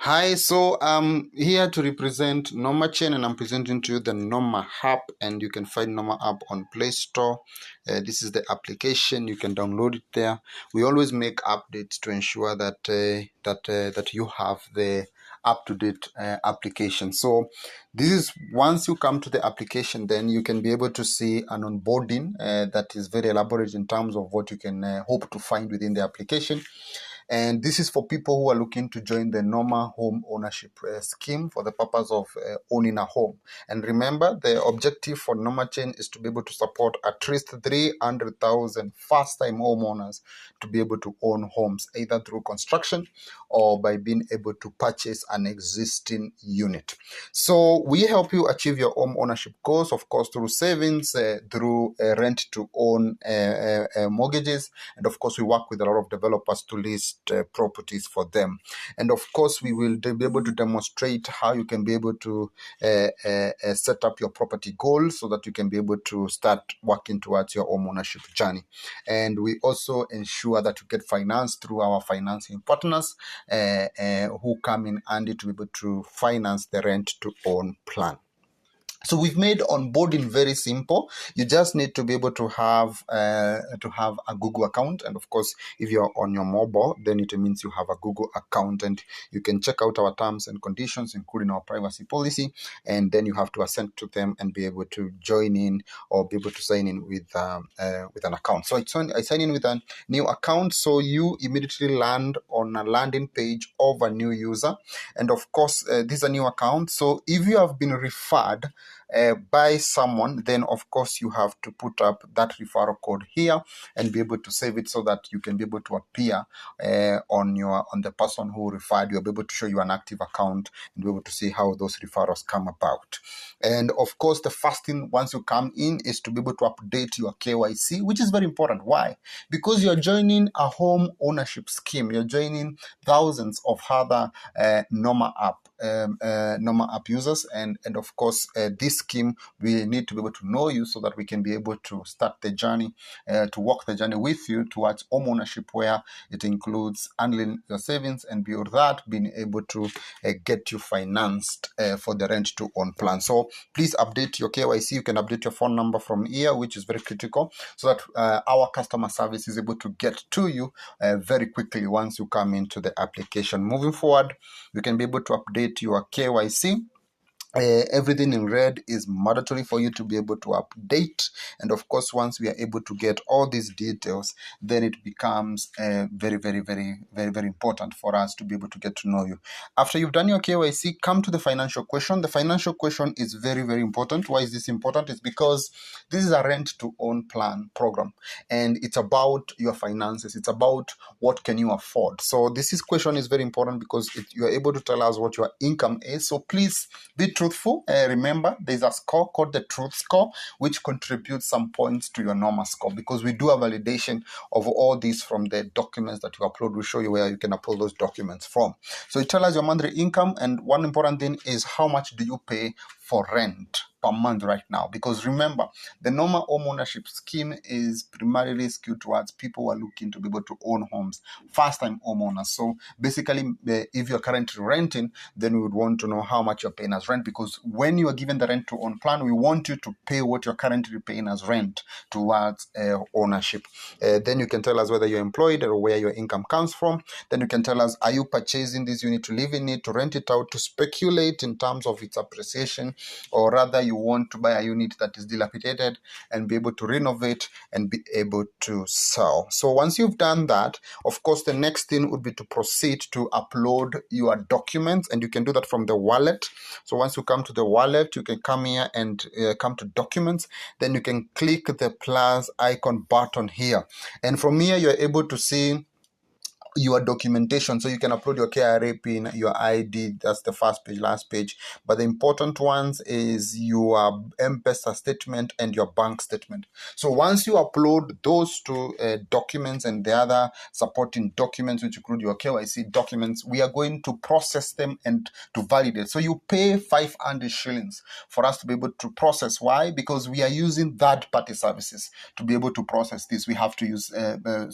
Hi, so I'm here to represent Nomachain and I'm presenting to you the Noma app, and you can find Noma app on Play Store. This is the application. You can download it there. We always make updates to ensure that you have the up-to-date application. So this is once you come to the application, then you can be able to see an onboarding that is very elaborate in terms of what you can hope to find within the application. And this is for people who are looking to join the Noma home ownership scheme for the purpose of owning a home. And remember, the objective for Nomatokens is to be able to support at least 300,000 first-time homeowners to be able to own homes, either through construction or by being able to purchase an existing unit. So we help you achieve your home ownership goals, of course, through savings, through rent-to-own mortgages, and of course, we work with a lot of developers to list properties for them. And of course, we will be able to demonstrate how you can be able to set up your property goals so that you can be able to start working towards your home ownership journey. And we also ensure that you get financed through our financing partners who come in handy to be able to finance the rent to own plan. So we've made onboarding very simple. You just need to be able to have a Google account, and of course, if you're on your mobile, then it means you have a Google account, and you can check out our terms and conditions, including our privacy policy, and then you have to assent to them and be able to join in or be able to sign in with an account. So I sign in with a new account, so you immediately land on a landing page of a new user, and of course, this is a new account. So if you have been referred by someone, then of course you have to put up that referral code here and be able to save it so that you can be able to appear on the person who referred you. Be able to show you an active account and be able to see how those referrals come about. And of course, the first thing once you come in is to be able to update your KYC, which is very important. Why? Because you're joining a home ownership scheme. You're joining thousands of other Noma app users, and of course this scheme, we need to be able to know you so that we can be able to start the journey, to walk the journey with you towards home ownership, where it includes handling your savings and beyond that being able to get you financed for the rent to own plan. So please update your KYC. You can update your phone number from here, which is very critical, so that our customer service is able to get to you very quickly once you come into the application. Moving forward, you can be able to update your KYC. Everything in red is mandatory for you to be able to update, and of course once we are able to get all these details, then it becomes very important for us to be able to get to know you. After you've done your KYC, come to the financial question. The financial question is very important. Why is this important? It's because this is a rent to own plan program, and it's about your finances. It's about what can you afford. So this question is very important because you are able to tell us what your income is. So please be truthful. Remember, there's a score called the truth score, which contributes some points to your normal score, because we do a validation of all these from the documents that you upload. We'll show you where you can upload those documents from. So you tell us your monthly income, and one important thing is how much do you pay for rent per month right now, because remember, the normal home ownership scheme is primarily skewed towards people who are looking to be able to own homes, first-time homeowners. So basically, if you're currently renting, then we would want to know how much you're paying as rent, because when you are given the rent to own plan, we want you to pay what you're currently paying as rent towards ownership. Then you can tell us whether you're employed or where your income comes from. Then you can tell us, are you purchasing this unit to live in it, to rent it out, to speculate in terms of its appreciation, or rather you want to buy a unit that is dilapidated and be able to renovate and be able to sell. So once you've done that, of course, the next thing would be to proceed to upload your documents, and you can do that from the wallet. So once you come to the wallet, you can come here and come to documents. Then you can click the plus icon button here, and from here you're able to see your documentation. So you can upload your KRA pin, your ID. That's the first page, last page. But the important ones is your M-Pesa statement and your bank statement. So once you upload those two documents and the other supporting documents, which include your KYC documents, we are going to process them and to validate. So you pay 500 shillings for us to be able to process. Why? Because we are using third-party services to be able to process this. We have to use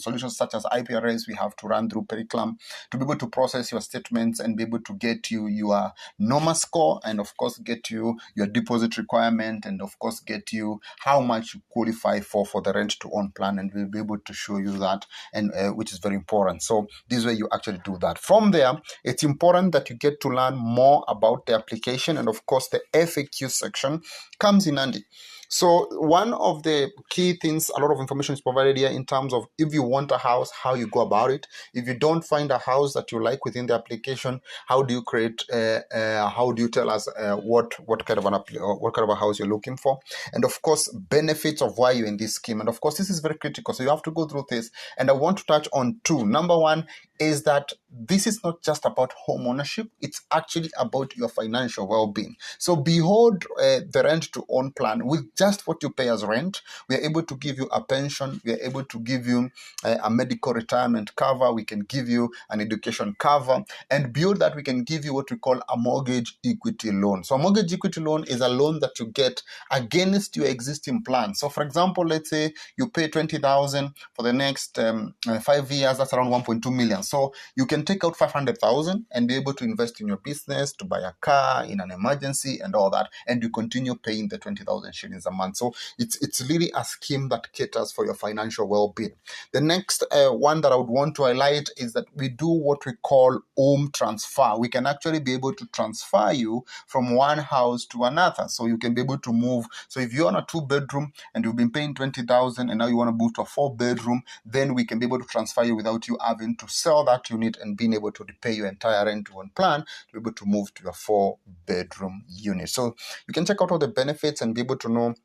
solutions such as IPRS. We have to run through curriculum to be able to process your statements and be able to get you your NOMA score, and of course get you your deposit requirement, and of course get you how much you qualify for the rent to own plan, and we'll be able to show you that, and which is very important. So this way you actually do that. From there, it's important that you get to learn more about the application, and of course the FAQ section comes in handy. So one of the key things, a lot of information is provided here in terms of if you want a house, how you go about it. If you don't find a house that you like within the application, how do you create? How do you tell us what kind of what kind of a house you're looking for? And of course, benefits of why you're in this scheme. And of course, this is very critical. So you have to go through this. And I want to touch on two. Number one is that this is not just about home ownership, it's actually about your financial well-being. So behold, the rent to own plan, with just what you pay as rent, we are able to give you a pension, we are able to give you a medical retirement cover, we can give you an education cover, and beyond that we can give you what we call a mortgage equity loan. So a mortgage equity loan is a loan that you get against your existing plan. So for example, let's say you pay 20,000 for the next 5 years, that's around 1.2 million. So you can take out 500,000 and be able to invest in your business, to buy a car, in an emergency and all that, and you continue paying the 20,000 shillings a month. So it's really a scheme that caters for your financial well-being. The next one that I would want to highlight is that we do what we call home transfer. We can actually be able to transfer you from one house to another. So you can be able to move. So if you're on a 2-bedroom and you've been paying 20,000 and now you want to move to a 4-bedroom, then we can be able to transfer you without you having to sell that unit and being able to repay your entire rent to one plan to be able to move to a 4-bedroom unit. So you can check out all the benefits and be able to know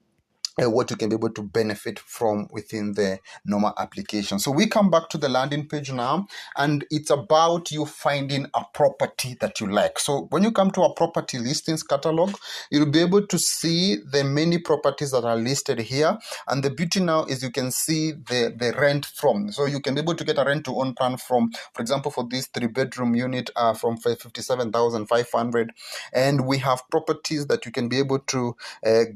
what you can be able to benefit from within the normal application. So we come back to the landing page now, and it's about you finding a property that you like. So when you come to a property listings catalog, you'll be able to see the many properties that are listed here. And the beauty now is you can see the rent from. So you can be able to get a rent to own plan from, for example, for this 3-bedroom unit from 57,500. And we have properties that you can be able to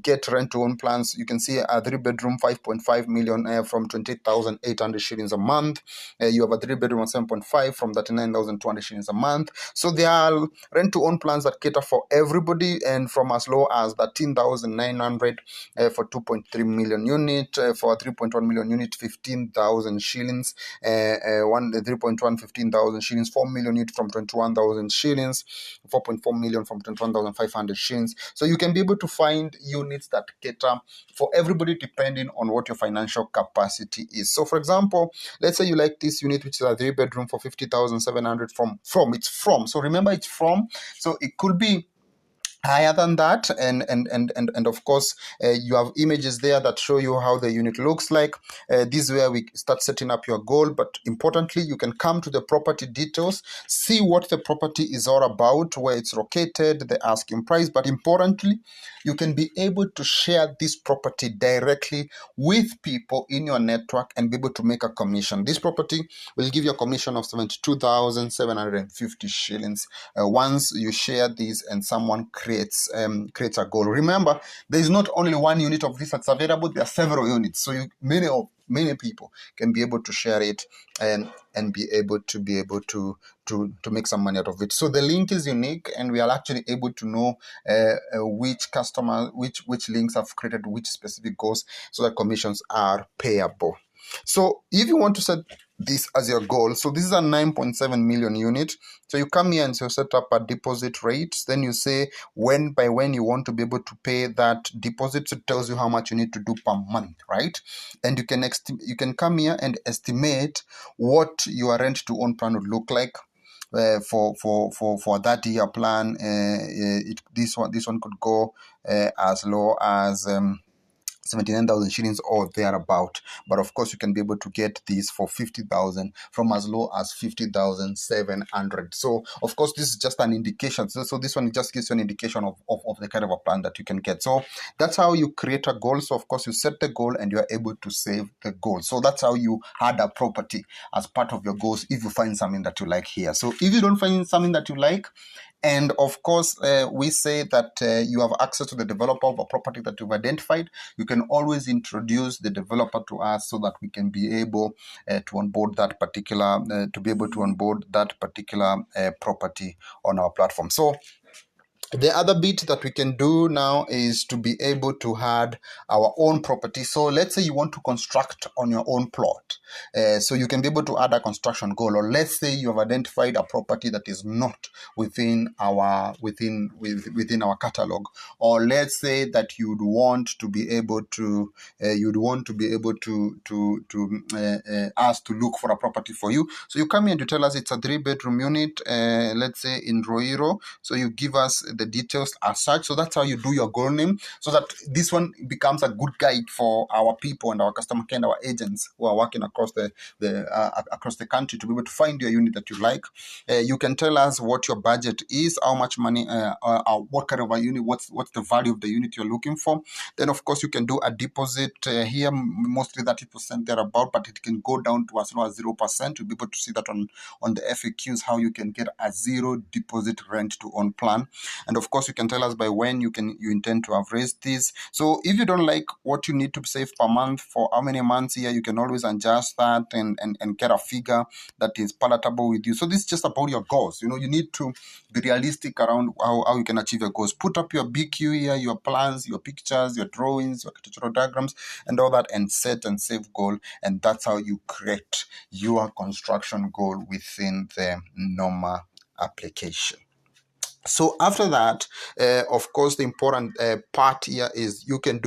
get rent to own plans. You can see a 3-bedroom 5.5 million from 28,800 shillings a month. You have a 3-bedroom 7.5 from 39,200 shillings a month. So there are rent to own plans that cater for everybody, and from as low as 13,900 for 2.3 million unit, for a 3.1 million unit 15,000 shillings, 3.1 15,000 shillings, 4 million unit from 21,000 shillings, 4.4 million from 21,500 shillings. So you can be able to find units that cater for everybody depending on what your financial capacity is. So for example, let's say you like this unit, which is a 3-bedroom for 50,700 from. So remember, it's from. So it could be higher than that, and of course you have images there that show you how the unit looks like. This is where we start setting up your goal, but importantly you can come to the property details, see what the property is all about, where it's located, the asking price, but importantly you can be able to share this property directly with people in your network and be able to make a commission. This property will give you a commission of 72,750 shillings once you share this and someone creates a goal. Remember, there is not only one unit of this that's available, there are several units. So many people can be able to share it and be able to make some money out of it. So the link is unique, and we are actually able to know which links have created which specific goals, so that commissions are payable. So if you want to set this as your goal, so this is a 9.7 million unit. So you come here and so set up a deposit rate. Then you say when you want to be able to pay that deposit. So it tells you how much you need to do per month, right? And you can come here and estimate what your rent to own plan would look like. For that year plan, this one could go as low as 79,000 shillings or thereabout. But of course, you can be able to get these for 50,000 from as low as 50,700. So of course, this is just an indication. So this one just gives you an indication of the kind of a plan that you can get. So that's how you create a goal. So of course, you set the goal and you are able to save the goal. So that's how you add a property as part of your goals if you find something that you like here. So if you don't find something that you like, And of course, we say that you have access to the developer of a property that you've identified. You can always introduce the developer to us so that we can be able to onboard that particular property on our platform. So the other bit that we can do now is to be able to add our own property. So let's say you want to construct on your own plot. So you can be able to add a construction goal, or let's say you have identified a property that is not within our catalog, or let's say that you'd want to be able to us to look for a property for you. So you come here and you tell us it's a 3-bedroom unit, let's say in Roiro. So you give us the details as such. So that's how you do your goal name, so that this one becomes a good guide for our people and our customer care and our agents who are working across the country to be able to find your unit that you like. You can tell us what your budget is, how much money, what kind of a unit, what's the value of the unit you're looking for. Then of course you can do a deposit here, mostly 30% thereabout, but it can go down to as low as 0%. You'll be able to see that on the FAQs, how you can get a 0 deposit rent to own plan. And of course you can tell us by when you intend to have raised this. So if you don't like what you need to save per month for how many months here, you can always adjust that and get a figure that is palatable with you. So this is just about your goals. You need to be realistic around how you can achieve your goals. Put up your BQ here, your plans, your pictures, your drawings, your architectural diagrams, and all that, and set and save goal. And that's how you create your construction goal within the Noma application. So after that, of course, the important part here is you can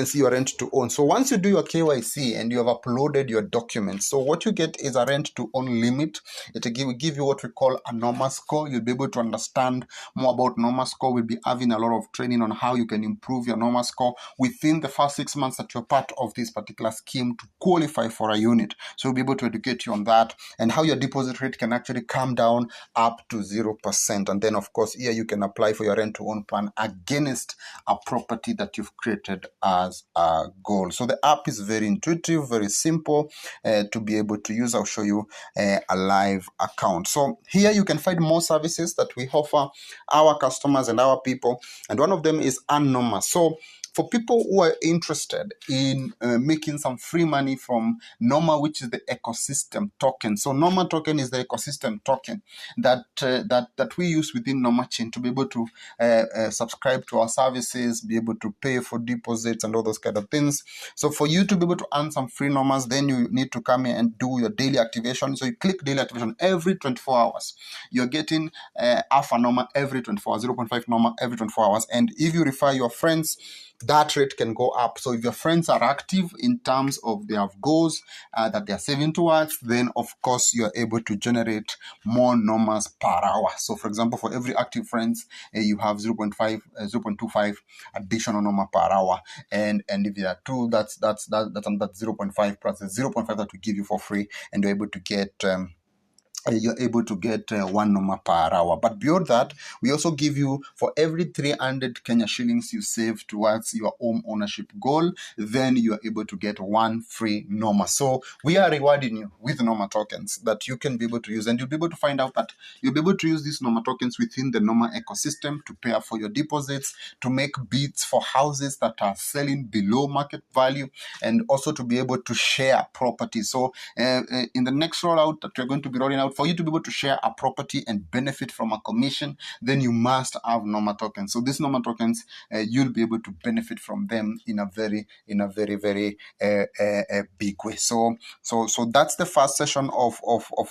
see your rent to own. So once you do your KYC and you have uploaded your documents, so what you get is a rent to own limit. It will give you what we call a Noma score. You'll be able to understand more about Noma score. We'll be having a lot of training on how you can improve your Noma score within the first 6 months that you're part of this particular scheme to qualify for a unit. So we'll be able to educate you on that and how your deposit rate can actually come down up to 0%. And then of course, here you can apply for your rent to own plan against a property that you've created as a goal. So the app is very intuitive, very simple to be able to use. I'll show you a live account. So here you can find more services that we offer our customers and our people, and one of them is Noma. So for people who are interested in making some free money from Noma, which is the ecosystem token. So Noma token is the ecosystem token that we use within Noma chain to be able to subscribe to our services, be able to pay for deposits and all those kind of things. So for you to be able to earn some free Nomas, then you need to come here and do your daily activation. So you click daily activation every 24 hours. You're getting half a Noma every 24 hours, 0.5 Noma every 24 hours. And if you refer your friends, that rate can go up. So if your friends are active in terms of they have goals that they are saving towards, then of course you're able to generate more Nomas per hour. So for example, for every active friends, you have 0.25 additional Noma per hour. And if there are two, that's 0.5 plus the 0.5 that we give you for free, and you're able to get you're able to get 1 Noma per hour. But beyond that, we also give you, for every 300 Kenya shillings you save towards your home ownership goal, then you are able to get 1 free Noma. So we are rewarding you with Noma tokens that you can be able to use, and you'll be able to find out that you'll be able to use these Noma tokens within the Noma ecosystem to pay for your deposits, to make bids for houses that are selling below market value, and also to be able to share property. So in the next rollout that we're going to be rolling out, for you to be able to share a property and benefit from a commission, then you must have Noma tokens. So these Noma tokens, you'll be able to benefit from them in a very big way. So that's the first session of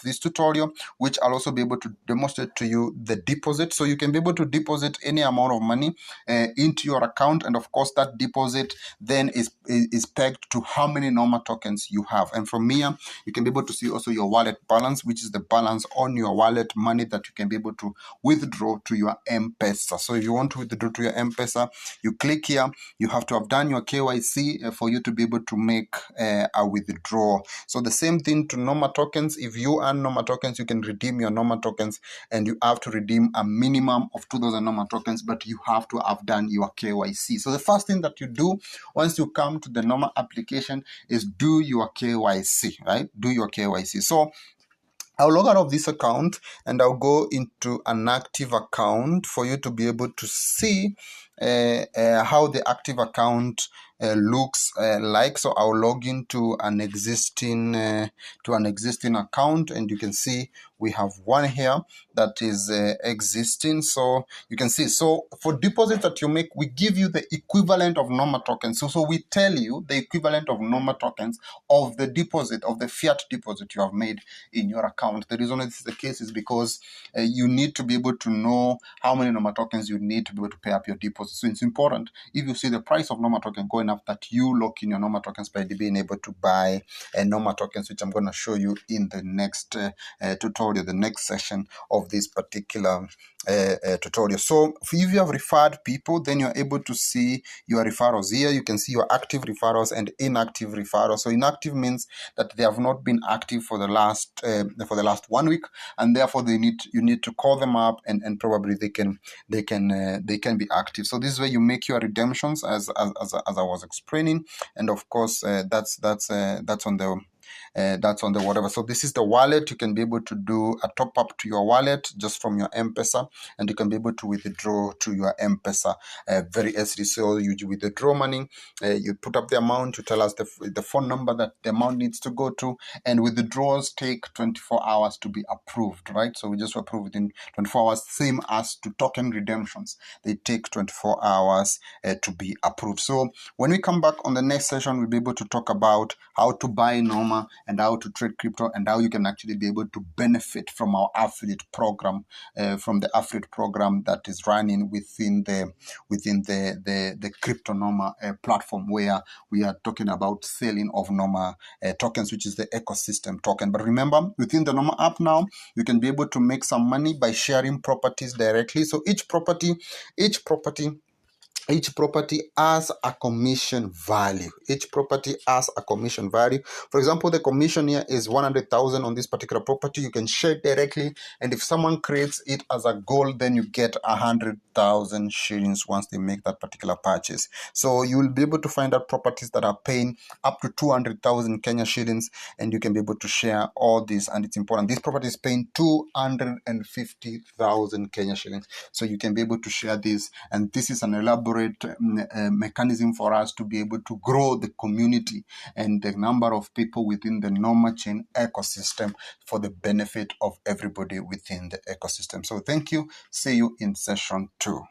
this tutorial, which I'll also be able to demonstrate to you the deposit. So you can be able to deposit any amount of money into your account, and of course that deposit then is pegged to how many Noma tokens you have. And from here, you can be able to see also your wallet balance, which is the balance on your wallet money that you can be able to withdraw to your M-Pesa. So if you want to withdraw to your M-Pesa, you click here. You have to have done your KYC for you to be able to make a withdrawal. So the same thing to Noma tokens. If you earn Noma tokens, you can redeem your Noma tokens, and you have to redeem a minimum of 2,000 Noma tokens, but you have to have done your KYC. So the first thing that you do once you come to the Noma application is do your KYC, right? Do your KYC. So I'll log out of this account and I'll go into an active account for you to be able to see how the active account looks like. So I'll log into an existing account, and you can see we have one here that is existing. So you can see, so for deposits that you make, we give you the equivalent of Noma tokens. So we tell you the equivalent of Noma tokens of the deposit, of the fiat deposit you have made in your account. The reason this is the case is because you need to be able to know how many Noma tokens you need to be able to pay up your deposit. So it's important, if you see the price of Noma token going up, that you lock in your Noma tokens by being able to buy Noma tokens, which I'm going to show you in the next tutorial, the next session of this particular tutorial. So if you have referred people, then you're able to see your referrals here. You can see your active referrals and inactive referrals. So inactive means that they have not been active for the last 1 week, and therefore you need to call them up, and probably they can be active. So this is where you make your redemptions, as I was explaining, and of course that's on the whatever. So this is the wallet. You can be able to do a top up to your wallet just from your M-Pesa, and you can be able to withdraw to your M-Pesa very easily. So you withdraw money, you put up the amount, you tell us the phone number that the amount needs to go to, and withdrawals take 24 hours to be approved, right? So we just approve within 24 hours, same as to token redemptions. They take 24 hours to be approved. So when we come back on the next session, we'll be able to talk about how to buy Noma and how to trade crypto, and how you can actually be able to benefit from our affiliate program, that is running within the Crypto Noma platform, where we are talking about selling of Noma tokens, which is the ecosystem token. But remember, within the Noma app now, you can be able to make some money by sharing properties directly. So each property has a commission value. Each property has a commission value. For example, the commission here is 100,000 on this particular property. You can share it directly, and if someone creates it as a goal, then you get 100,000 shillings once they make that particular purchase. So you will be able to find out properties that are paying up to 200,000 Kenya shillings, and you can be able to share all this. And it's important, this property is paying 250,000 Kenya shillings. So you can be able to share this, and this is an elaborate mechanism for us to be able to grow the community and the number of people within the Noma chain ecosystem for the benefit of everybody within the ecosystem. So thank you. See you in session 2.